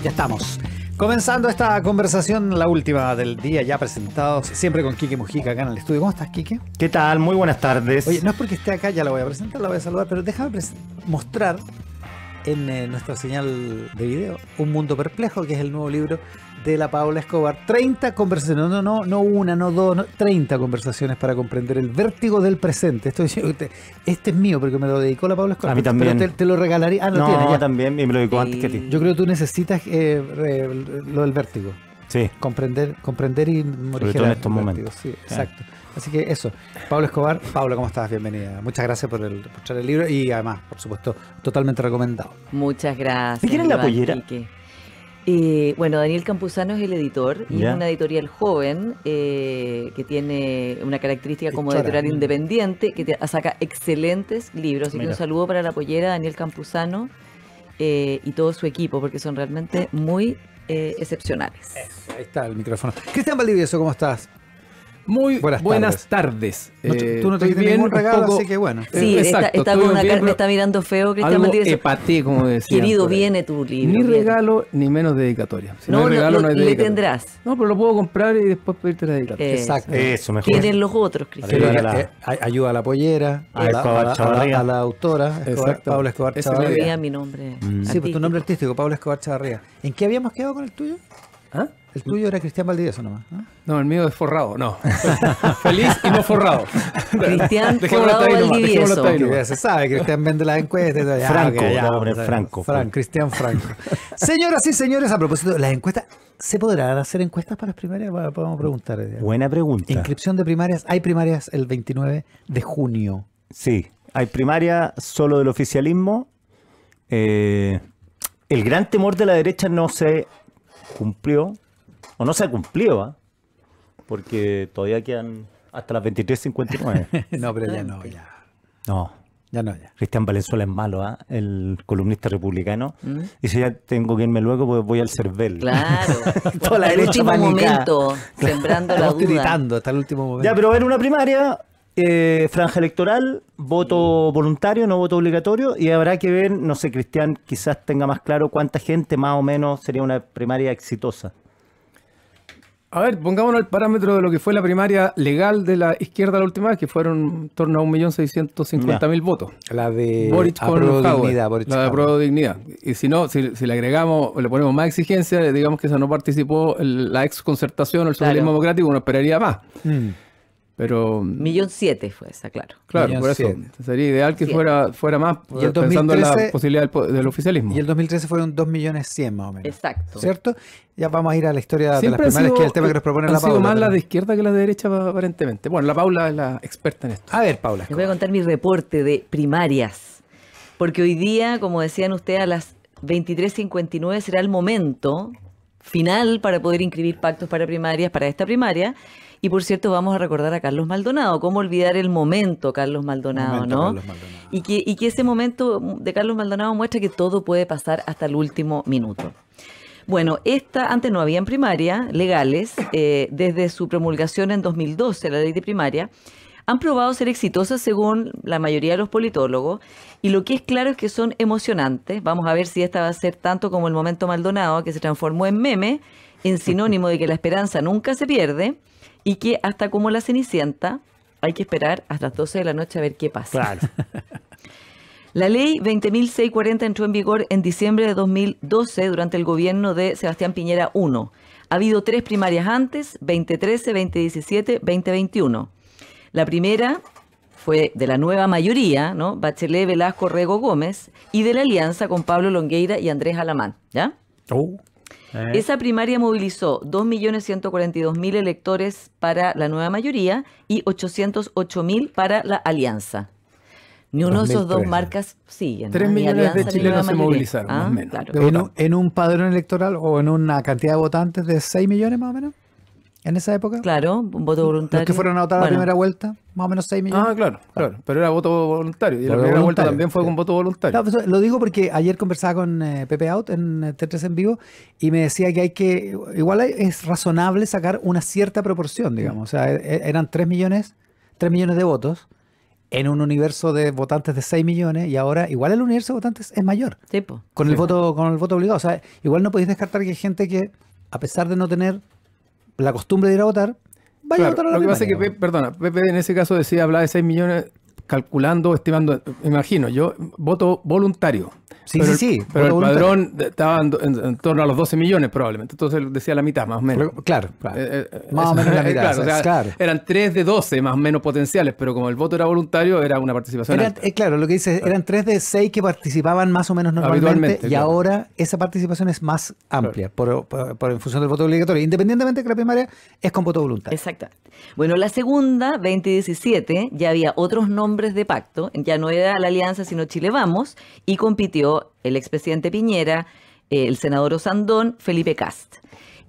Ya estamos. Comenzando esta conversación, la última del día, ya presentados, siempre con Quique Mujica acá en el estudio. ¿Cómo estás, Quique? ¿Qué tal? Muy buenas tardes. Oye, no es porque esté acá, ya la voy a presentar, la voy a saludar, pero déjame mostrar en nuestra señal de video Un Mundo Perplejo, que es el nuevo libro de la Paula Escobar. 30 conversaciones, no una, no dos, no, 30 conversaciones para comprender el vértigo del presente. Este es mío porque me lo dedicó la Paula Escobar. A mí también. Pero te lo regalaría. Ah, no, tiene, ya. También, y me lo dedicó antes que a ti. Yo creo que tú necesitas lo del vértigo. Sí. Comprender y morigerar. Sobre todo en estos momentos. Sí, exacto. Así que eso, Paula Escobar. Paula, ¿cómo estás? Bienvenida. Muchas gracias por traer el libro y además, por supuesto, totalmente recomendado. Muchas gracias. ¿De quién es la pollera? Bueno, Daniel Campuzano es el editor y es una editorial joven que tiene una característica como editorial independiente que saca excelentes libros. Así que un saludo para la pollera, Daniel Campuzano y todo su equipo porque son realmente muy excepcionales. Ahí está el micrófono. Cristian Valdivieso, ¿cómo estás? Muy buenas tardes. Tú no te diste ningún regalo, así que bueno. Sí, exacto, está con una cara, me está mirando feo, Cristian Valdivieso. Epaté, como decía. Querido, viene tu libro. Ni regalo, ni menos dedicatoria. Si no hay regalo, no hay dedicatoria. Le tendrás. No, pero lo puedo comprar y después pedirte la dedicatoria. Exacto. Eso, mejor. Tienen los otros, Cristian. Ayuda a la pollera, a la autora, Paula Escobar Chavarría. Mi nombre. Sí, pues tu nombre artístico, Paula Escobar Chavarría. ¿En qué habíamos quedado con el tuyo? ¿Ah? El tuyo era Cristian Valdivieso nomás, ¿no? No, el mío es forrado, no. Feliz y no forrado. Cristian Forrado Valdivieso. Se sabe, Cristian vende las encuestas. Franco. Cristian Franco. Señoras y señores, a propósito de las encuestas, ¿se podrán hacer encuestas para las primarias? Podemos preguntar. Buena pregunta. Inscripción de primarias. Hay primarias el 29 de junio. Sí, hay primaria solo del oficialismo. El gran temor de la derecha no se cumplió, o no se ha cumplido, ¿eh? Porque todavía quedan hasta las 23:59. No, pero ya no, ya. No. Ya no, ya. Cristian Valenzuela es malo, ¿eh? El columnista republicano. Dice, ya tengo que irme luego porque voy al CERVEL. Claro. Toda la derecha último momento, sembrando la duda. Gritando hasta el último momento. Ya, pero va a haber una primaria, franja electoral, voto voluntario, no voto obligatorio, y habrá que ver, no sé, Cristian quizás tenga más claro cuánta gente más o menos sería una primaria exitosa. A ver, pongámonos el parámetro de lo que fue la primaria legal de la izquierda la última vez, que fueron en torno a 1.650.000 votos. La de Boric con Dignidad. La de Apruebo Dignidad. Y si no, si le agregamos, le ponemos más exigencia, digamos que esa no participó la ex concertación o el socialismo democrático, uno esperaría más. Pero 1.700.000 fue esa, claro. Claro, por eso sería ideal que fuera más, y el pensando en la posibilidad del oficialismo. Y el 2013 fueron 2.100.000 más o menos. Exacto. ¿Cierto? Ya vamos a ir a la historia de las primarias, que es el tema que nos propone la Paula. Han sido más las de izquierda que las de derecha, aparentemente. Bueno, la Paula es la experta en esto. A ver, Paula. Les voy a contar mi reporte de primarias. Porque hoy día, como decían ustedes, a las 23:59 será el momento final para poder inscribir pactos para primarias, para esta primaria. Y por cierto, vamos a recordar a Carlos Maldonado. ¿Cómo olvidar el momento Carlos Maldonado, no? Carlos Maldonado. Y que ese momento de Carlos Maldonado muestra que todo puede pasar hasta el último minuto. Bueno, antes no habían primarias legales. Desde su promulgación en 2012, la ley de primaria, han probado ser exitosas según la mayoría de los politólogos. Y lo que es claro es que son emocionantes. Vamos a ver si esta va a ser tanto como el momento Maldonado, que se transformó en meme, en sinónimo de que la esperanza nunca se pierde. Y que hasta como la Cenicienta hay que esperar hasta las 12 de la noche a ver qué pasa. Claro. La ley 20.640 entró en vigor en diciembre de 2012 durante el gobierno de Sebastián Piñera I. Ha habido 3 primarias antes, 2013, 2017, 2021. La primera fue de la nueva mayoría, ¿no? Bachelet, Velasco, Rego, Gómez, y de la alianza con Pablo Longueira y Andrés Alamán, ¿ya? Esa primaria movilizó 2.142.000 electores para la nueva mayoría y 808.000 para la alianza. Ni uno de esos dos marcas siguen. 3 millones de chilenos se movilizaron, más o menos. Claro. ¿En un padrón electoral o en una cantidad de votantes de 6 millones más o menos? ¿En esa época? Claro, un voto voluntario. Los que fueron a votar la primera vuelta, más o menos 6 millones. Ah, claro. Pero era voto voluntario. Y la primera vuelta también fue con voto voluntario. No, pues, lo digo porque ayer conversaba con Pepe Out en T3 en vivo y me decía que igual es razonable sacar una cierta proporción, digamos. O sea, eran 3 millones de votos. en un universo de votantes de 6 millones y ahora igual el universo de votantes es mayor. Sí, po. Con el voto obligado. O sea, igual no podéis descartar que hay gente que, a pesar de no tener la costumbre de ir a votar, vaya a votar a la Lo que pasa es que, primaria. Pepe en ese caso hablaba de 6 millones calculando, estimando, imagino, yo voto voluntario. Sí, pero sí, Pero el voto padrón estaba en torno a los 12 millones probablemente. Entonces él decía la mitad, más o menos. Claro. Más o menos la mitad. Claro, o sea, claro. eran 3 de 12 más o menos potenciales, pero como el voto era voluntario, era una participación alta. Claro, lo que dice, eran 3 de 6 que participaban más o menos normalmente Habitualmente, y claro. ahora esa participación es más amplia en función del voto obligatorio, independientemente de que la primaria es con voto voluntario. Exactamente. Bueno, la segunda, 2017, ya había otros nombres de pacto, ya no era la alianza, sino Chile Vamos, y compitió el expresidente Piñera, el senador Osandón, Felipe Kast.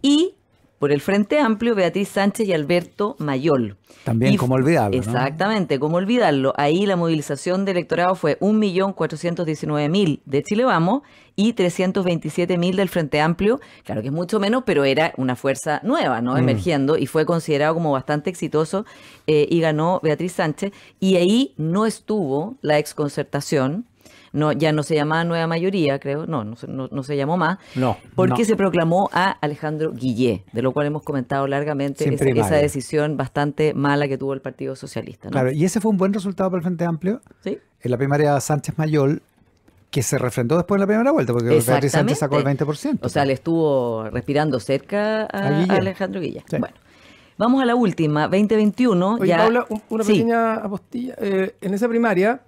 Y por el Frente Amplio, Beatriz Sánchez y Alberto Mayol. También, como olvidarlo, ¿no? Exactamente, como olvidarlo. Ahí la movilización de electorado fue 1.419.000 de Chile Vamos y 327.000 del Frente Amplio. Claro que es mucho menos, pero era una fuerza nueva, ¿no? Emergiendo, y fue considerado como bastante exitoso, y ganó Beatriz Sánchez. Y ahí no estuvo la exconcertación. No, ya no se llamaba Nueva Mayoría, creo. No se llamó más. No. Porque No. se proclamó a Alejandro Guillé, de lo cual hemos comentado largamente Sin esa primaria. decisión bastante mala que tuvo el Partido Socialista, ¿no? Claro, y ese fue un buen resultado para el Frente Amplio. ¿Sí? En la primaria Sánchez Mayol, que se refrendó después en la primera vuelta, porque Beatriz Sánchez sacó el 20%. O sea, le estuvo respirando cerca a Guillé. Alejandro Guillé. Sí. Bueno, vamos a la última, 2021. Oye, ya... Paula, una Sí. pequeña apostilla. En esa primaria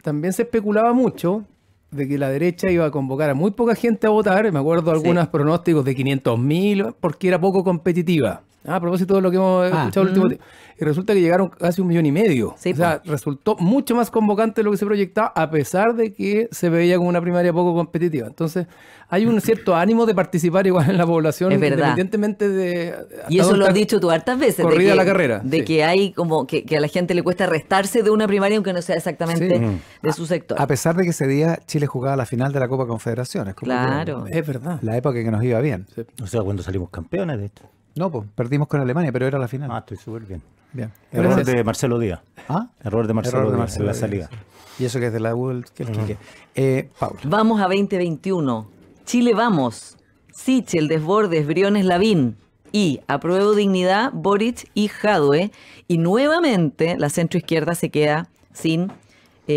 también se especulaba mucho de que la derecha iba a convocar a muy poca gente a votar. Me acuerdo algunos pronósticos de 500.000 porque era poco competitiva. A propósito de lo que hemos escuchado el último tiempo. Y resulta que llegaron casi 1,5 millones. Sí, o sea, resultó mucho más convocante de lo que se proyectaba, a pesar de que se veía como una primaria poco competitiva. Entonces, hay un cierto ánimo de participar igual en la población, Es verdad. independientemente de... hasta Y eso dónde lo has está dicho tú hartas veces. corrida la carrera, De sí. que hay como que a la gente le cuesta restarse de una primaria aunque no sea exactamente Sí. de su sector. A pesar de que ese día Chile jugaba la final de la Copa Confederaciones. como Claro. Es verdad. La época en que nos iba bien. Sí. O sea, cuando salimos campeones de esto. No, pues perdimos con Alemania, pero era la final. Ah, estoy súper bien. Bien. Error de Marcelo Díaz. ¿Ah? Error de Marcelo Error de Díaz Marcelo en la Díaz, salida. sí. Y eso que es de la U, que el Quique. Paula. Vamos a 2021. Chile Vamos. Sichel, Desbordes, Briones, Lavín. Y Apruebo Dignidad, Boric y Jadwe. Y nuevamente la centroizquierda se queda sin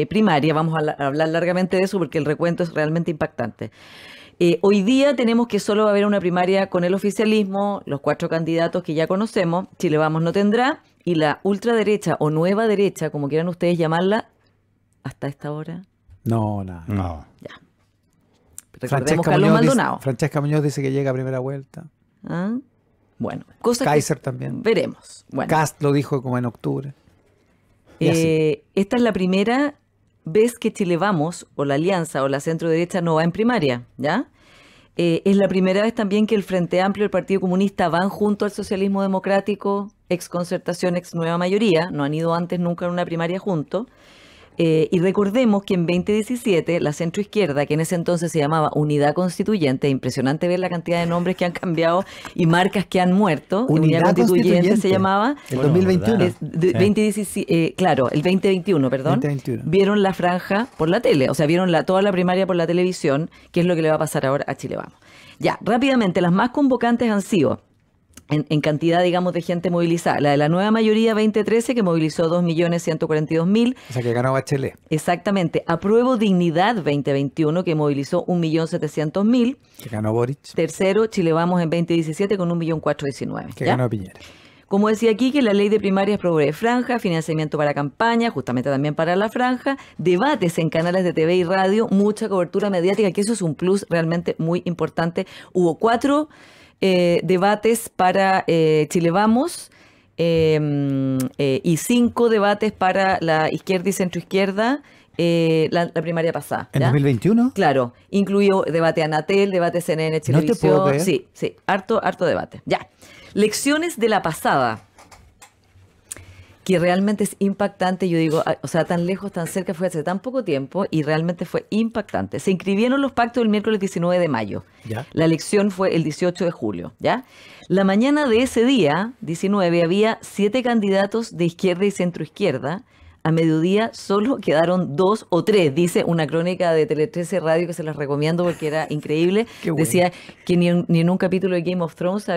primaria. Vamos a hablar largamente de eso porque el recuento es realmente impactante. Hoy día tenemos que solo va a haber una primaria con el oficialismo, los 4 candidatos que ya conocemos. Chile Vamos no tendrá. Y la ultraderecha o nueva derecha, como quieran ustedes llamarla, hasta esta hora, No, nada. No. ya. Recordemos Carlos Muñoz Maldonado. Francesca Muñoz dice que llega a primera vuelta. ¿Ah? Bueno, cosas Kaiser que también. veremos. Bueno, Kast lo dijo como en octubre. Y así. esta es la primera vez que Chile Vamos, o la Alianza, o la centro derecha no va en primaria, ¿ya? Es la primera vez también que el Frente Amplio y el Partido Comunista van junto al socialismo democrático, ex concertación, ex nueva mayoría, no han ido antes nunca en una primaria juntos. Y recordemos que en 2017 la centroizquierda, que en ese entonces se llamaba Unidad Constituyente, impresionante ver la cantidad de nombres que han cambiado y marcas que han muerto. Unidad Constituyente se llamaba. El Bueno, 2021. ¿verdad? 2017, claro, el 2021, perdón. 2021. Vieron la franja por la tele, o sea, vieron toda la primaria por la televisión, que es lo que le va a pasar ahora a Chile Vamos. Ya, rápidamente, las más convocantes han sido, en cantidad, digamos, de gente movilizada, la de la nueva mayoría 2013, que movilizó 2.142.000. O sea, que ganó Bachelet. Exactamente. Apruebo Dignidad 2021, que movilizó 1.700.000. Que ganó Boric. Tercero, Chile Vamos en 2017 con 1.419.000. Que ¿ya? ganó Piñera. Como decía aquí, que la ley de primarias provee franja, financiamiento para campaña, justamente también para la franja, debates en canales de TV y radio, mucha cobertura mediática, que eso es un plus realmente muy importante. Hubo 4 debates para Chile Vamos y 5 debates para la izquierda y centroizquierda la primaria pasada. ¿En ¿ya? 2021? Claro, incluyó debate Anatel, debate CNN No te puedo Televisión. creer. Sí, sí, harto debate. Ya. Lecciones de la pasada, que realmente es impactante. Yo digo, o sea, tan lejos, tan cerca, fue hace tan poco tiempo y realmente fue impactante. Se inscribieron los pactos el miércoles 19 de mayo. Ya. La elección fue el 18 de julio, ¿ya? La mañana de ese día, 19, había 7 candidatos de izquierda y centroizquierda a mediodía solo quedaron 2 o 3, dice una crónica de Tele 13 Radio que se las recomiendo porque era increíble. Qué bueno. Decía que ni en un capítulo de Game of Thrones se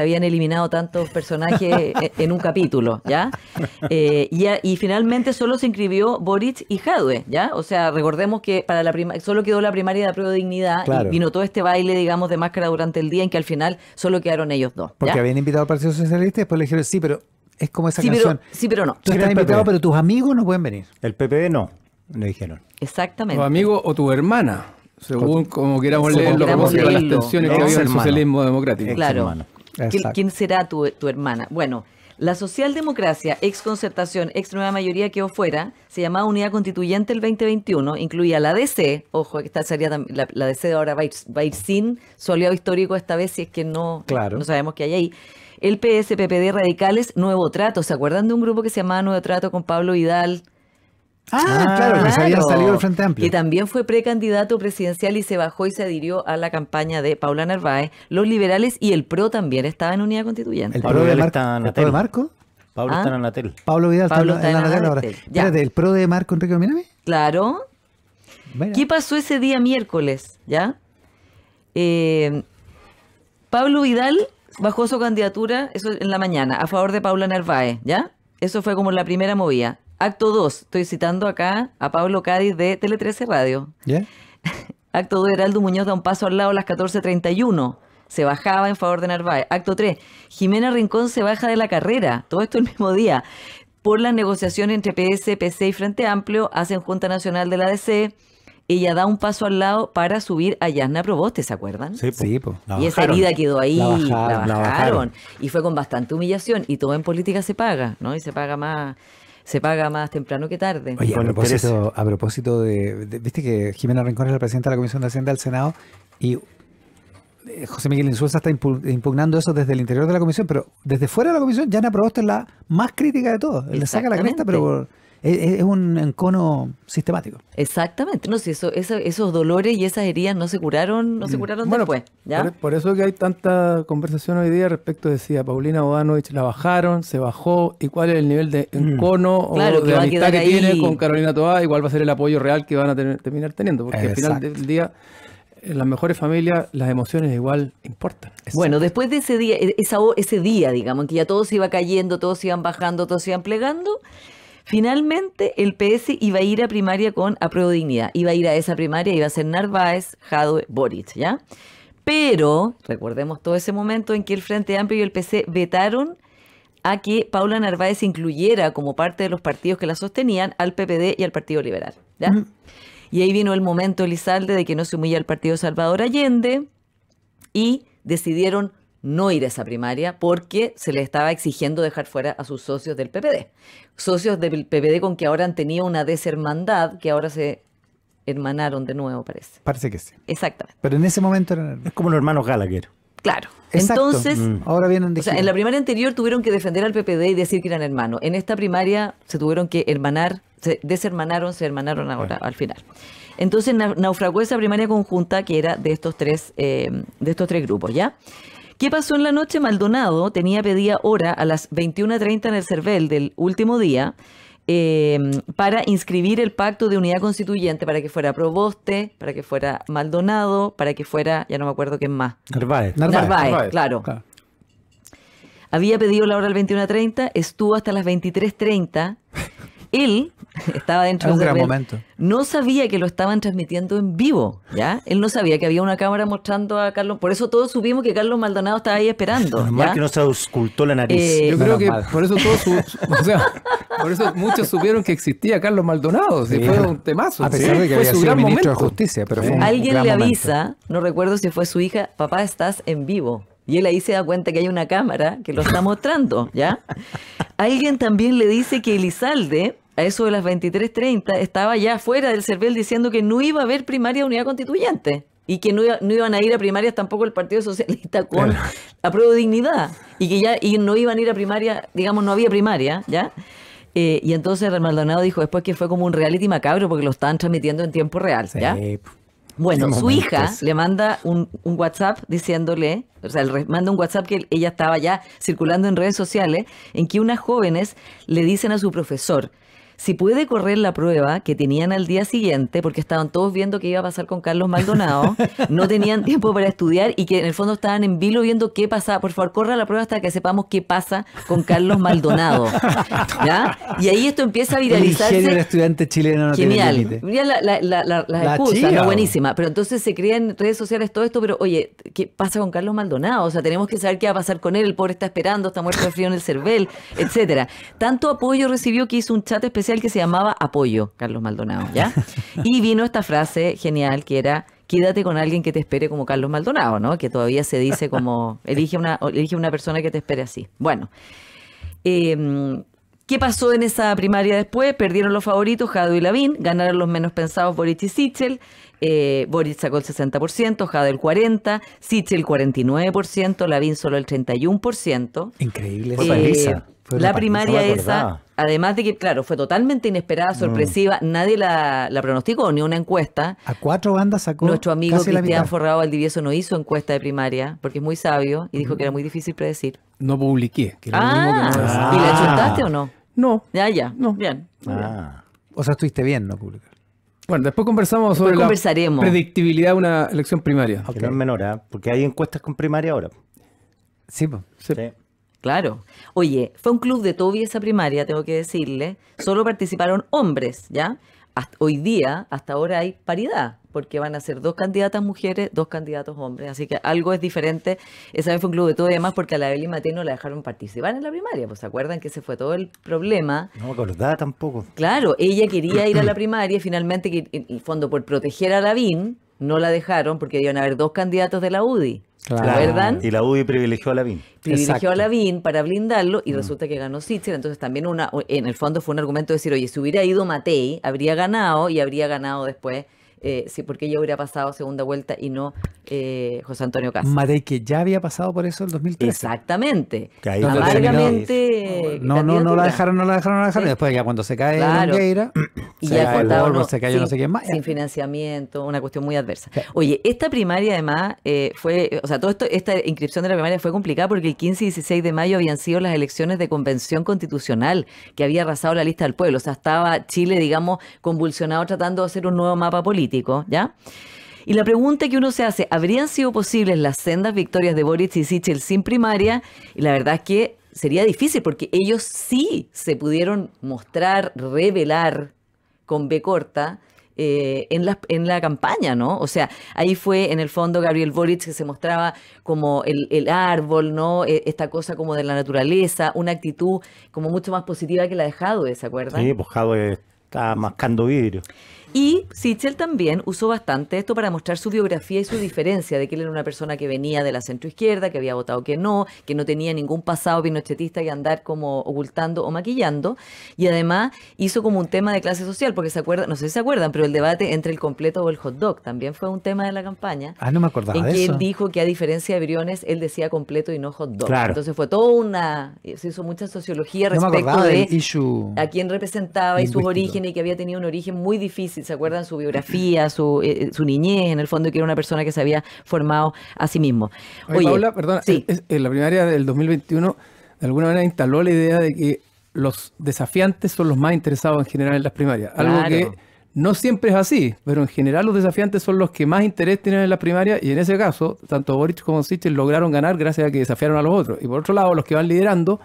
habían eliminado tantos personajes en un capítulo, ¿ya? Y finalmente solo se inscribió Boric y Jadwe, ¿ya? O sea, recordemos que para solo quedó la primaria de Apruebo Dignidad Claro. y vino todo este baile, digamos, de máscara durante el día en que al final solo quedaron ellos dos, ¿ya? Porque habían invitado al Partido Socialista y después le dijeron, sí, pero es como esa Sí, canción. pero no. Tú Sí, estás el invitado, PP. pero tus amigos no pueden venir. El PPD no, le dijeron. Exactamente. Tu amigo o tu hermana, según como queramos Como leerlo, queramos como las leerlo. tensiones que Ex había en el hermano. socialismo democrático. Ex Claro. hermano. Exacto. ¿Quién será tu hermana? Bueno, la socialdemocracia, ex concertación, ex nueva mayoría quedó fuera, se llamaba Unidad Constituyente el 2021, incluía la DC, ojo, que esta sería la DC de ahora va a ir sin su aliado histórico esta vez, si es que no sabemos qué hay ahí. El PS, PPD, Radicales, Nuevo Trato. ¿Se acuerdan de un grupo que se llamaba Nuevo Trato con Pablo Vidal? Claro, que se habían salido del Frente Amplio. Que también fue precandidato presidencial y se bajó y se adhirió a la campaña de Paula Narváez. Los liberales y el PRO también estaban en Unidad Constituyente. El Pablo pro de Vidal Marco. está en ¿El la pro de tele. Marco? Pablo ¿Ah? está en Anatel. Pablo Vidal Pablo está en la Anatel ahora. Anatel, ya. Espérate, ¿el pro de Marco Enrique Minami? Claro. Mira. ¿Qué pasó ese día miércoles? ¿Ya? Pablo Vidal bajó su candidatura, eso en la mañana, a favor de Paula Narváez, ¿ya? Eso fue como la primera movida. Acto 2, estoy citando acá a Pablo Cádiz de Tele 13 Radio. ¿Ya? Acto 2, Heraldo Muñoz da un paso al lado a las 14:31. Se bajaba en favor de Narváez. Acto 3, Jimena Rincón se baja de la carrera. Todo esto el mismo día. Por las negociaciones entre PS, PC y Frente Amplio, hacen Junta Nacional de la DC. Ella da un paso al lado para subir a Yasna Proboste, ¿se acuerdan? Sí, pues. Y esa herida quedó ahí, La bajaron. y fue con bastante humillación. Y todo en política se paga, ¿no? Y se paga más temprano que tarde. Oye, Con a propósito viste que Jimena Rincón es la presidenta de la Comisión de Hacienda del Senado y José Miguel Insulza está impugnando eso desde el interior de la comisión, pero desde fuera de la comisión Yasna Proboste es la más crítica de todos. Le saca la cresta, pero es un encono sistemático. Exactamente, no, si esos dolores y esas heridas no se curaron Bueno, después, ¿ya? por eso que hay tanta conversación hoy día respecto de si a Paulina Bodanovich la bajaron, se bajó, y cuál es el nivel de encono Claro, o que de va a amistad quedar que tiene ahí. con Carolina Toá, igual va a ser el apoyo real que van a terminar teniendo, porque al final Exacto. del día, en las mejores familias, las emociones igual importan. Bueno, después de ese día, ese día, digamos, en que ya todo se iba cayendo, todos se iban bajando, todos se iban plegando, finalmente el PS iba a ir a primaria con Apruebo Dignidad. Iba a ir a esa primaria, iba a ser Narváez, Jadwe, Boric, ¿ya? Pero, recordemos todo ese momento en que el Frente Amplio y el PC vetaron a que Paula Narváez incluyera como parte de los partidos que la sostenían al PPD y al Partido Liberal, ¿ya? Y ahí vino el momento, Elizalde, de que no se humilla al Partido Salvador Allende y decidieron no ir a esa primaria porque se les estaba exigiendo dejar fuera a sus socios del PPD. Socios del PPD con que ahora han tenido una deshermandad, que ahora se hermanaron de nuevo, parece. Parece que sí. Exactamente. Pero en ese momento eran... Es como los hermanos Gallagher. Claro. Exacto. Entonces, Ahora vienen de o sea, en la primaria anterior tuvieron que defender al PPD y decir que eran hermanos. En esta primaria se tuvieron que hermanar, se hermanaron ahora al final. Entonces naufragó esa primaria conjunta que era de estos tres grupos, ¿ya? ¿Qué pasó en la noche? Maldonado pedía hora a las 21:30 en el CERVEL del último día para inscribir el pacto de unidad constituyente para que fuera Proboste, para que fuera Maldonado, para que fuera, ya no me acuerdo quién más. Narváez. Narváez, claro. Había pedido la hora al 21:30, estuvo hasta las 23:30. Él estaba dentro Es un del gran CERVEL. momento. No sabía que lo estaban transmitiendo en vivo, ¿ya? Él no sabía que había una cámara mostrando a Carlos. Por eso todos supimos que Carlos Maldonado estaba ahí esperando, Normal ¿ya? que no se auscultó la nariz. Eh, Yo creo menos que mal. por eso o sea, por eso muchos supieron que existía Carlos Maldonado, Sí. fue un temazo. A pesar Sí, de que fue había su sido gran ministro momento. de Justicia, pero fue un Alguien gran le momento. avisa, no recuerdo si fue su hija, papá, estás en vivo. Y él ahí se da cuenta que hay una cámara que lo está mostrando, ¿ya? Alguien también le dice que Elizalde, a eso de las 23:30, estaba ya fuera del CERVEL diciendo que no iba a haber primaria de unidad constituyente y que no iban a ir a primarias tampoco el Partido Socialista con Apruebo Dignidad y que no iban a ir a primaria, digamos, no había primaria, ¿ya? Y entonces Maldonado dijo después que fue como un reality macabro porque lo estaban transmitiendo en tiempo real, ¿ya? Sí. Bueno, Qué su momentos. hija le manda un WhatsApp diciéndole, o sea, le manda un WhatsApp que ella estaba ya circulando en redes sociales, en que unas jóvenes le dicen a su profesor, si puede correr la prueba que tenían al día siguiente, porque estaban todos viendo qué iba a pasar con Carlos Maldonado, no tenían tiempo para estudiar y que en el fondo estaban en vilo viendo qué pasaba. Por favor, corra la prueba hasta que sepamos qué pasa con Carlos Maldonado. ¿Ya? Y ahí esto empieza a El ingenio del viralizarse. estudiante chileno no tiene Genial. límite. Mira las La excusas, chía, ¿no? o. Buenísima. Pero entonces se crea en redes sociales todo esto, pero oye, ¿qué pasa con Carlos Maldonado? O sea, tenemos que saber qué va a pasar con él. El pobre está esperando, está muerto de frío en el cervel, etcétera. Tanto apoyo recibió que hizo un chat especial que se llamaba Apoyo, Carlos Maldonado, ¿ya? Y vino esta frase genial que era: quédate con alguien que te espere como Carlos Maldonado, ¿no? Que todavía se dice como, elige una persona que te espere así. Bueno, ¿qué pasó en esa primaria después? Perdieron los favoritos, Jadwe y Lavín, ganaron los menos pensados Boric y Sichel. Boric sacó el 60%, Jadwe el 40%, Sichel el 49%, Lavín solo el 31%. Increíble. Fue paliza. Fue La una primaria no me esa, acordaba. además de que, claro, fue totalmente inesperada, sorpresiva, nadie la pronosticó, ni una encuesta. A 4 bandas sacó Nuestro amigo casi la Cristian mitad. Forrado Valdivieso no hizo encuesta de primaria porque es muy sabio y dijo que era muy difícil predecir. No publiqué. Que era lo mismo que no decía. ¿Y la chuntaste o no? No. Ya. No. Bien. Ah. O sea, estuviste bien, ¿no? Publicar. Bueno, después conversamos Después sobre conversaremos. la predictibilidad de una elección primaria. Que no es menor, ¿ah? Porque hay encuestas con primaria ahora. Sí, pues. Sí. Sí. Claro. Oye, fue un club de Toby esa primaria, tengo que decirle. Solo participaron hombres, ¿ya? Hoy día, hasta ahora hay paridad, porque van a ser 2 candidatas mujeres, 2 candidatos hombres. Así que algo es diferente. Esa vez fue un club de Toby, además, porque a la Evelyn Matei no la dejaron participar en la primaria. Pues se acuerdan que ese fue todo el problema. No me acordaba tampoco. Claro, ella quería ir a la primaria y finalmente, en el fondo, por proteger a Lavín, no la dejaron porque iban a haber 2 candidatos de la UDI. ¿Se Claro. acuerdan? Y la UDI privilegió a Lavín. Privilegió Exacto. a Lavín para blindarlo y resulta que ganó Sichel. Entonces también en el fondo fue un argumento de decir, oye, si hubiera ido Matei, habría ganado y habría ganado después, sí, porque ella hubiera pasado segunda vuelta y no José Antonio Caz. Matei, que ya había pasado por eso el 2013. Exactamente. Que ahí Donde Amargamente. No la candidatura. dejaron, no la dejaron, no la dejaron. Sí. Y después ya cuando se cae Claro. Longueira, Y se ya cae el contaba Volvo, uno se cayó sin- no sé quién más. Sin financiamiento, una cuestión muy adversa. Oye, esta primaria además fue, o sea, todo esto, esta inscripción de la primaria fue complicada porque el 15 y 16 de mayo habían sido las elecciones de convención constitucional que había arrasado la lista del pueblo. O sea, estaba Chile, digamos, convulsionado tratando de hacer un nuevo mapa político, ¿ya? Y la pregunta que uno se hace, ¿habrían sido posibles las sendas victorias de Boric y Sichel sin primaria? Y la verdad es que sería difícil porque ellos sí se pudieron mostrar, revelar con B corta en la campaña, ¿no? O sea, ahí fue en el fondo Gabriel Boric que se mostraba como el árbol, ¿no? Esta cosa como de la naturaleza, una actitud como mucho más positiva que la de Jadwe, ¿se acuerdan? Sí, pues Jadwe está mascando vidrio. Y Sichel también usó bastante esto para mostrar su biografía y su diferencia de que él era una persona que venía de la centroizquierda, que había votado que no tenía ningún pasado pinochetista que andar como ocultando o maquillando. Y además hizo como un tema de clase social, porque se acuerdan, no sé si se acuerdan, pero el debate entre el completo o el hot dog también fue un tema de la campaña. Ah, no me acordaba En de que eso. él dijo que a diferencia de Briones, él decía completo y no hot dog. Claro. Entonces fue toda se hizo mucha sociología No me respecto acordaba de del issue. a quién representaba y sus lingüístico. orígenes y que había tenido un origen muy difícil. ¿Se acuerdan? Su biografía, su niñez, en el fondo, que era una persona que se había formado a sí mismo. Oye, Paula, perdona, sí. en la primaria del 2021 de alguna manera instaló la idea de que los desafiantes son los más interesados en general en las primarias. Algo Claro. que no siempre es así, pero en general los desafiantes son los que más interés tienen en las primarias y en ese caso, tanto Boric como Sichel lograron ganar gracias a que desafiaron a los otros. Y por otro lado, los que van liderando,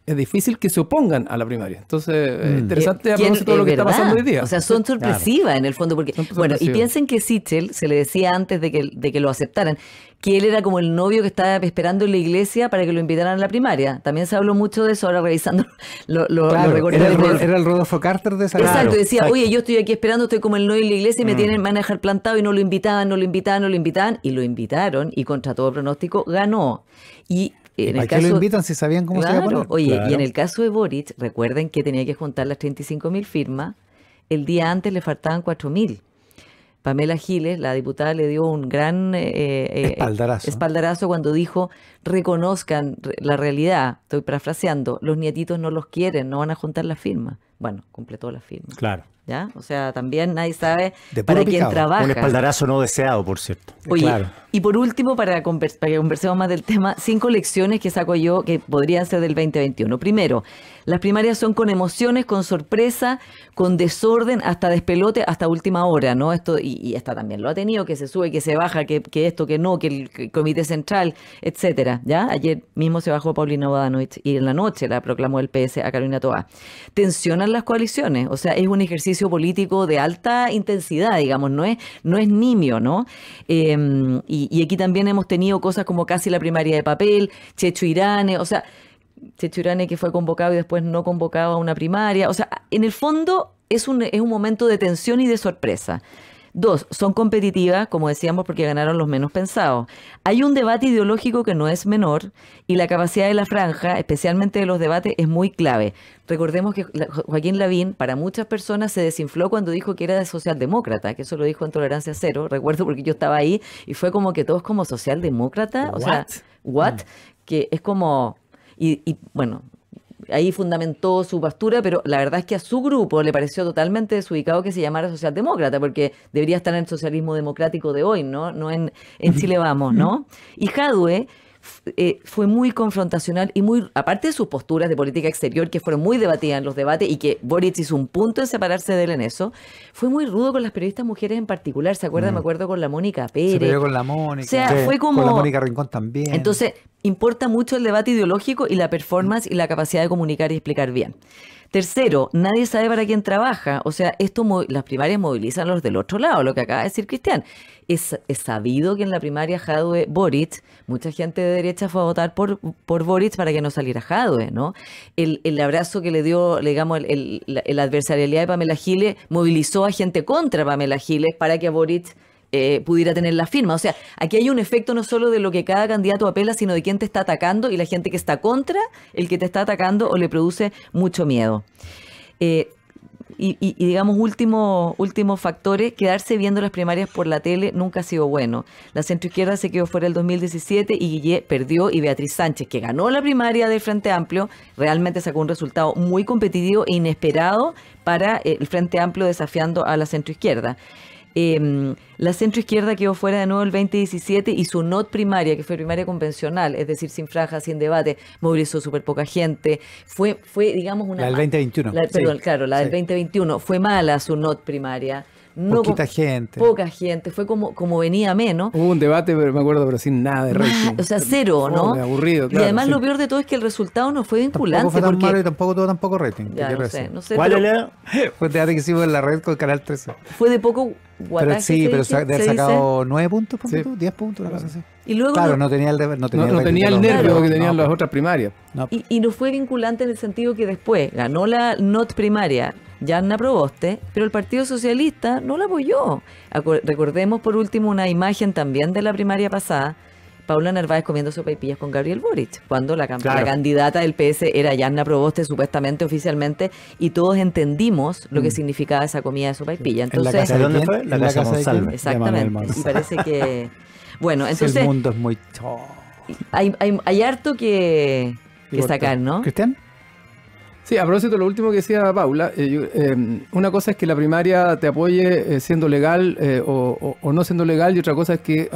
es difícil que se opongan a la primaria. Entonces, es interesante a ¿Quién- propósito de lo que está verdad? pasando hoy día. O sea, son sorpresivas en el fondo, porque, Son bueno, y sorpresivas. piensen que Sichel, se le decía antes de que lo aceptaran, que él era como el novio que estaba esperando en la iglesia para que lo invitaran a la primaria. También se habló mucho de eso ahora revisando los Claro, recortes era, de prensa. era el Rodolfo Carter de esa Exacto, Claro, decía, exacto. oye, yo estoy aquí esperando, estoy como el novio en la iglesia y me van a dejar plantado y no lo invitaban, y lo invitaron y contra todo pronóstico ganó. Y en ¿Para el qué caso, lo invitan si sabían cómo se iba a Claro, poner? oye, Claro. y en el caso de Boric, recuerden que tenía que juntar las 35.000 firmas, el día antes le faltaban 4.000. Pamela Giles, la diputada, le dio un gran espaldarazo cuando dijo, reconozcan la realidad, estoy parafraseando, los nietitos no los quieren, no van a juntar las firmas. Bueno, completó la firma. Claro. ¿Ya? O sea, también nadie sabe De puro para quién picado. trabaja. Un espaldarazo no deseado, por cierto. Oye, Claro. y por último, para que conversemos más del tema, 5 lecciones que saco yo que podrían ser del 2021. Primero, las primarias son con emociones, con sorpresa, con desorden, hasta despelote, hasta última hora, ¿no? Esto y esta también lo ha tenido, que se sube, que se baja, que esto, que no, que el comité central, etcétera, ¿ya? Ayer mismo se bajó Paulina Bodanovich y en la noche la proclamó el PS a Carolina Toá. Tensionan las coaliciones, o sea, es un ejercicio político de alta intensidad, digamos, no es nimio, ¿no? Y aquí también hemos tenido cosas como casi la primaria de papel, Checho Irane, o sea, Checho Irane que fue convocado y después no convocado a una primaria, o sea, en el fondo es un momento de tensión y de sorpresa. 2, son competitivas, como decíamos, porque ganaron los menos pensados. Hay un debate ideológico que no es menor y la capacidad de la franja, especialmente de los debates, es muy clave. Recordemos que Joaquín Lavín, para muchas personas, se desinfló cuando dijo que era de socialdemócrata, que eso lo dijo en Tolerancia Cero, recuerdo porque yo estaba ahí y fue como que todos como socialdemócrata, o sea, ¿what? Que es como... Y bueno... Ahí fundamentó su postura, pero la verdad es que a su grupo le pareció totalmente desubicado que se llamara socialdemócrata, porque debería estar en el socialismo democrático de hoy, no en Chile Vamos, ¿no? Y Jadwe fue muy confrontacional y muy, aparte de sus posturas de política exterior que fueron muy debatidas en los debates y que Boric hizo un punto en separarse de él en eso, fue muy rudo con las periodistas mujeres en particular, ¿se acuerdan? Me acuerdo con la Mónica Pérez. Se peleó con la Mónica. O sea, fue como... Con la Mónica Rincón también. Entonces, importa mucho el debate ideológico y la performance y la capacidad de comunicar y explicar bien. Tercero, nadie sabe para quién trabaja. O sea, las primarias movilizan a los del otro lado, lo que acaba de decir Cristian. Es sabido que en la primaria Jadwe-Boric, mucha gente de derecha fue a votar por Boric para que no saliera Jadwe, ¿no? El abrazo que le dio, digamos, la adversarialidad de Pamela Giles movilizó a gente contra Pamela Giles para que a Boric pudiera tener la firma. O sea, aquí hay un efecto no solo de lo que cada candidato apela, sino de quién te está atacando y la gente que está contra el que te está atacando o le produce mucho miedo. Y digamos, últimos factores, quedarse viendo las primarias por la tele nunca ha sido bueno. La centroizquierda se quedó fuera el 2017 y Guillé perdió y Beatriz Sánchez, que ganó la primaria del Frente Amplio, realmente sacó un resultado muy competitivo e inesperado para el Frente Amplio desafiando a la centroizquierda. La centroizquierda quedó fuera de nuevo el 2017 y su not primaria, que fue primaria convencional, es decir, sin franja, sin debate, movilizó súper poca gente. Fue, digamos, una... La del 2021. Perdón, sí, claro, la del sí. 2021. Fue mala su not primaria. No, Poquita gente. Poca gente. Fue como venía menos. Hubo un debate, pero me acuerdo, pero sin nada de rating. O sea, cero, ¿no? Fome, aburrido, claro, y además sí. lo peor de todo es que el resultado no fue vinculante. Tampoco fue tan porque... malo y tampoco tuvo tan poco rating. Ya, ¿Qué no quiero sé, decir? no sé. ¿Cuál pero era? Fue un debate que hicimos en la red con Canal 13. fue de poco guataje. Pero sí, pero se de haber dice. sacado 9 puntos, Sí. 10 puntos, una cosa así. Y luego Claro, no tenía el deber, No tenía el rating de los- nervio que no, tenían las pues, otras primarias. no. Y no fue vinculante en el sentido que después ganó la not primaria Yanna Proboste, pero el Partido Socialista no la apoyó. Recordemos por último una imagen también de la primaria pasada, Paula Narváez comiendo sopaipillas con Gabriel Boric, cuando la Claro. candidata del PS era Yanna Proboste, supuestamente, oficialmente, y todos entendimos lo que significaba esa comida de sopaipilla. ¿En la Entonces, casa de ¿Dónde quién? fue? La ¿En casa de quién? Monsalve. De Manuel exactamente, y Monsalve. parece que... Bueno, Si entonces el mundo es muy... hay harto que sacar, ¿no? ¿Cristian? Sí, a propósito de lo último que decía Paula, una cosa es que la primaria te apoye siendo legal o no siendo legal y otra cosa es que,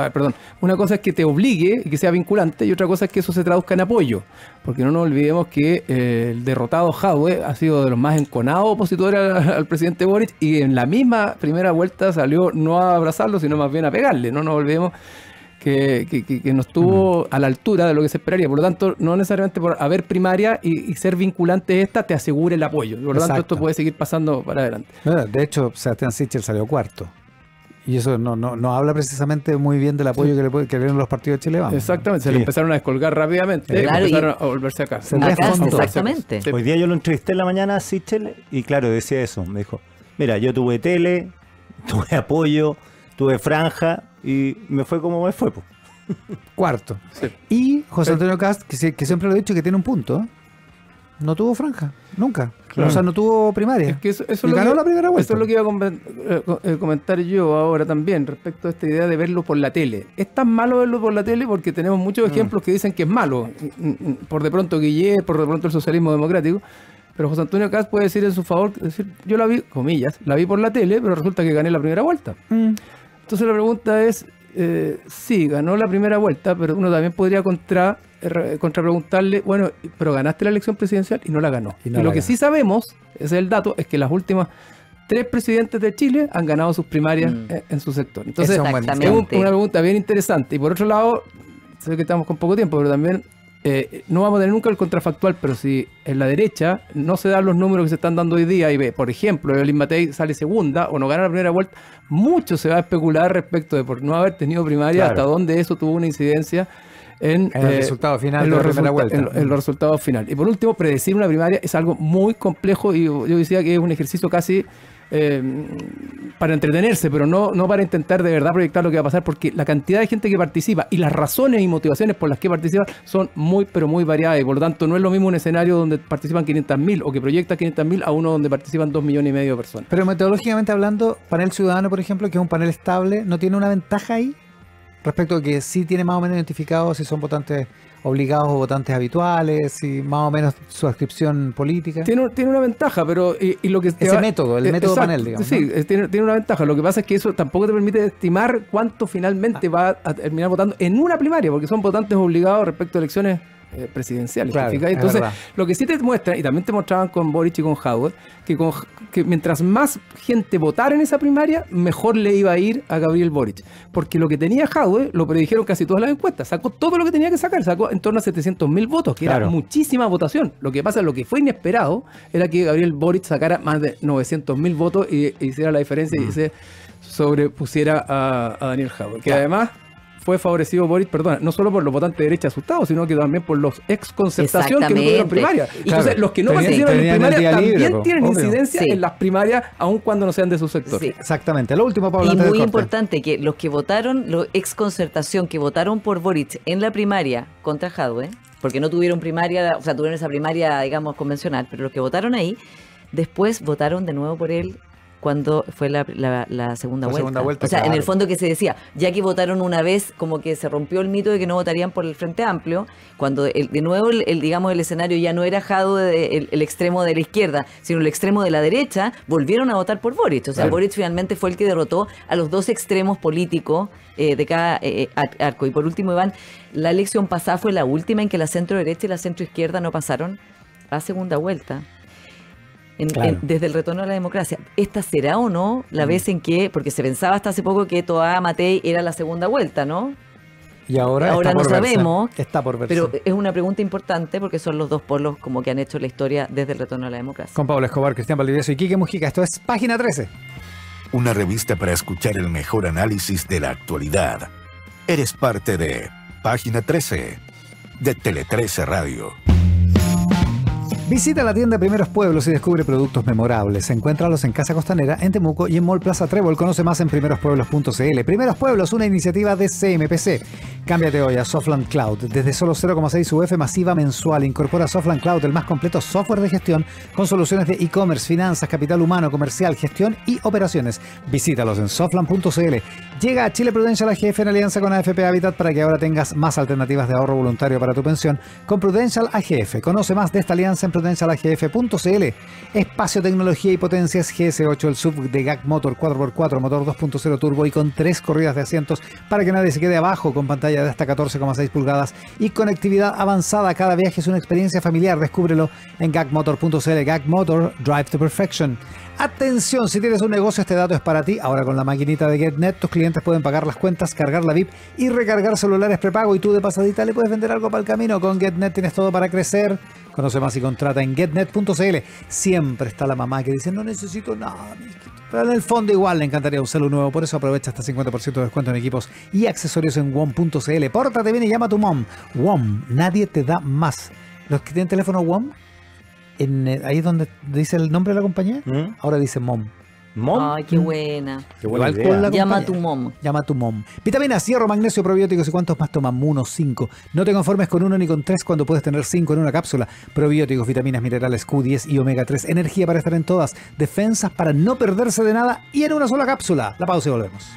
una cosa es que te obligue y que sea vinculante y otra cosa es que eso se traduzca en apoyo, porque no nos olvidemos que el derrotado Jadwe ha sido de los más enconados opositores al presidente Boric y en la misma primera vuelta salió no a abrazarlo, sino más bien a pegarle, no nos olvidemos que no estuvo a la altura de lo que se esperaría. Por lo tanto, no necesariamente por haber primaria y ser vinculante esta te asegure el apoyo. Por lo tanto, Exacto. esto puede seguir pasando para adelante. De hecho, Sebastián Sichel salió cuarto. Y eso no habla precisamente muy bien del apoyo que le dieron los partidos de Chile Vamos. Exactamente, se le Sí. empezaron a descolgar rápidamente, Claro, empezaron a volverse acá. Se le Acá, fondo. exactamente. Sí. Hoy día yo lo entrevisté en la mañana a Sichel y claro, decía eso. Me dijo, mira, yo tuve tele, tuve apoyo, tuve franja y me fue como me fue. Po. Cuarto. Sí. Y José Antonio Cast, que siempre lo he dicho que tiene un punto, no tuvo franja, nunca. Claro. O sea, no tuvo primaria. Es que eso Y es lo ganó que, la primera vuelta. Eso es lo que iba a comentar yo ahora también respecto a esta idea de verlo por la tele. Es tan malo verlo por la tele porque tenemos muchos ejemplos que dicen que es malo. Por de pronto Guillet, por de pronto el socialismo democrático. Pero José Antonio Kast puede decir en su favor, decir, yo la vi, comillas, la vi por la tele, pero resulta que gané la primera vuelta. Entonces la pregunta es, sí, ganó la primera vuelta, pero uno también podría contrapreguntarle, bueno, pero ganaste la elección presidencial y no la ganó. Y lo que sí sabemos, ese es el dato, es que las últimas 3 presidentes de Chile han ganado sus primarias en su sector. Entonces, es una pregunta bien interesante. Y por otro lado, sé que estamos con poco tiempo, pero también no vamos a tener nunca el contrafactual, pero si en la derecha no se dan los números que se están dando hoy día y ve, por ejemplo, Evelyn Matei sale segunda o no gana la primera vuelta, mucho se va a especular respecto de por no haber tenido primaria, hasta dónde eso tuvo una incidencia en el resultado final de la primera vuelta. En los resultados finales. Y por último, predecir una primaria es algo muy complejo y yo decía que es un ejercicio casi para entretenerse, pero no para intentar de verdad proyectar lo que va a pasar, porque la cantidad de gente que participa y las razones y motivaciones por las que participan son muy, pero muy variadas, y por lo tanto no es lo mismo un escenario donde participan 500.000 o que proyecta 500.000 a uno donde participan 2,5 millones de personas. Pero metodológicamente hablando, Panel Ciudadano, por ejemplo, que es un panel estable, ¿no tiene una ventaja ahí? Respecto a que sí tiene más o menos identificado si son votantes obligados o votantes habituales, si más o menos su adscripción política. Tiene una ventaja, pero y lo que ese método, el método exacto, Panel, digamos. Sí, ¿no? Tiene una ventaja. Lo que pasa es que eso tampoco te permite estimar cuánto finalmente va a terminar votando en una primaria, porque son votantes obligados respecto a elecciones presidenciales. Claro, entonces, lo que sí te muestran, y también te mostraban con Boric y con Jadwe, que mientras más gente votara en esa primaria, mejor le iba a ir a Gabriel Boric. Porque lo que tenía Jadwe, lo predijeron casi todas las encuestas, sacó todo lo que tenía que sacar, sacó en torno a 700.000 votos, que era muchísima votación. Lo que pasa, lo que fue inesperado, era que Gabriel Boric sacara más de 900.000 votos y hiciera la diferencia y se sobrepusiera a Daniel Jadwe, que además fue favorecido Boric, no solo por los votantes de derecha asustados, sino que también por los ex concertación que no tuvieron primaria. Entonces, los que no participan en primaria también tienen incidencia en las primarias, aun cuando no sean de su sector. Sí. Exactamente. Lo último, Pablo. Y muy importante que los que votaron, los ex concertación que votaron por Boric en la primaria contra Jadwe, porque no tuvieron primaria, o sea, tuvieron esa primaria, digamos, convencional, pero los que votaron ahí, después votaron de nuevo por él cuando fue la segunda vuelta. O sea, en el fondo que se decía, ya que votaron una vez, como que se rompió el mito de que no votarían por el Frente Amplio, cuando de nuevo digamos el escenario ya no era Jadwe el extremo de la izquierda, sino el extremo de la derecha, volvieron a votar por Boric. O sea, Boric finalmente fue el que derrotó a los dos extremos políticos de cada arco. Y por último, Iván, la elección pasada fue la última en que la centro derecha y la centro izquierda no pasaron a segunda vuelta. Desde el retorno a la democracia. ¿Esta será o no la vez en que, porque se pensaba hasta hace poco que Toá Matei era la segunda vuelta, ¿no? Y ahora no sabemos. Está por verse. Pero es una pregunta importante porque son los dos polos como que han hecho la historia desde el retorno a la democracia. Con Pablo Escobar, Cristian Valdivieso y Quique Mujica. Esto es Página 13. Una revista para escuchar el mejor análisis de la actualidad. Eres parte de Página 13 de Tele 13 Radio. Visita la tienda Primeros Pueblos y descubre productos memorables. Encuéntralos en Casa Costanera, en Temuco y en Mall Plaza Trébol. Conoce más en primerospueblos.cl. Primeros Pueblos, una iniciativa de CMPC. Cámbiate hoy a Softland Cloud. Desde solo 0,6 UF masiva mensual. Incorpora Softland Cloud, el más completo software de gestión con soluciones de e-commerce, finanzas, capital humano, comercial, gestión y operaciones. Visítalos en softland.cl. Llega a Chile Prudential AGF en alianza con AFP Habitat para que ahora tengas más alternativas de ahorro voluntario para tu pensión. Con Prudential AGF. Conoce más de esta alianza en prudencialagf.cl. Espacio, tecnología y potencias GS8, el SUV de GAC Motor 4x4, motor 2.0 turbo y con 3 corridas de asientos para que nadie se quede abajo, con pantalla de hasta 14,6 pulgadas y conectividad avanzada. Cada viaje es una experiencia familiar. Descúbrelo en gacmotor.cl. GAC Motor, Drive to Perfection. Atención, si tienes un negocio, este dato es para ti. Ahora con la maquinita de GetNet, tus clientes pueden pagar las cuentas, cargar la VIP y recargar celulares prepago, y tú de pasadita le puedes vender algo para el camino. Con GetNet tienes todo para crecer. Conoce más y contrata en getnet.cl. Siempre está la mamá que dice, no necesito nada, pero en el fondo igual le encantaría un celu nuevo. Por eso aprovecha hasta 50% de descuento en equipos y accesorios en WOM.cl. Pórtate bien y llama a tu mom. WOM, nadie te da más. Los que tienen teléfono WOM, ahí es donde dice el nombre de la compañía, ahora dice MOM. ¿Mom? Ay, qué buena. Qué buena idea. Llama a tu mom. Llama a tu mom. Vitaminas, hierro, magnesio, probióticos y cuántos más toman. 1, 5. No te conformes con 1 ni con 3 cuando puedes tener 5 en una cápsula. Probióticos, vitaminas, minerales, Q10 y omega 3. Energía para estar en todas. Defensas para no perderse de nada y en una sola cápsula. La pausa y volvemos.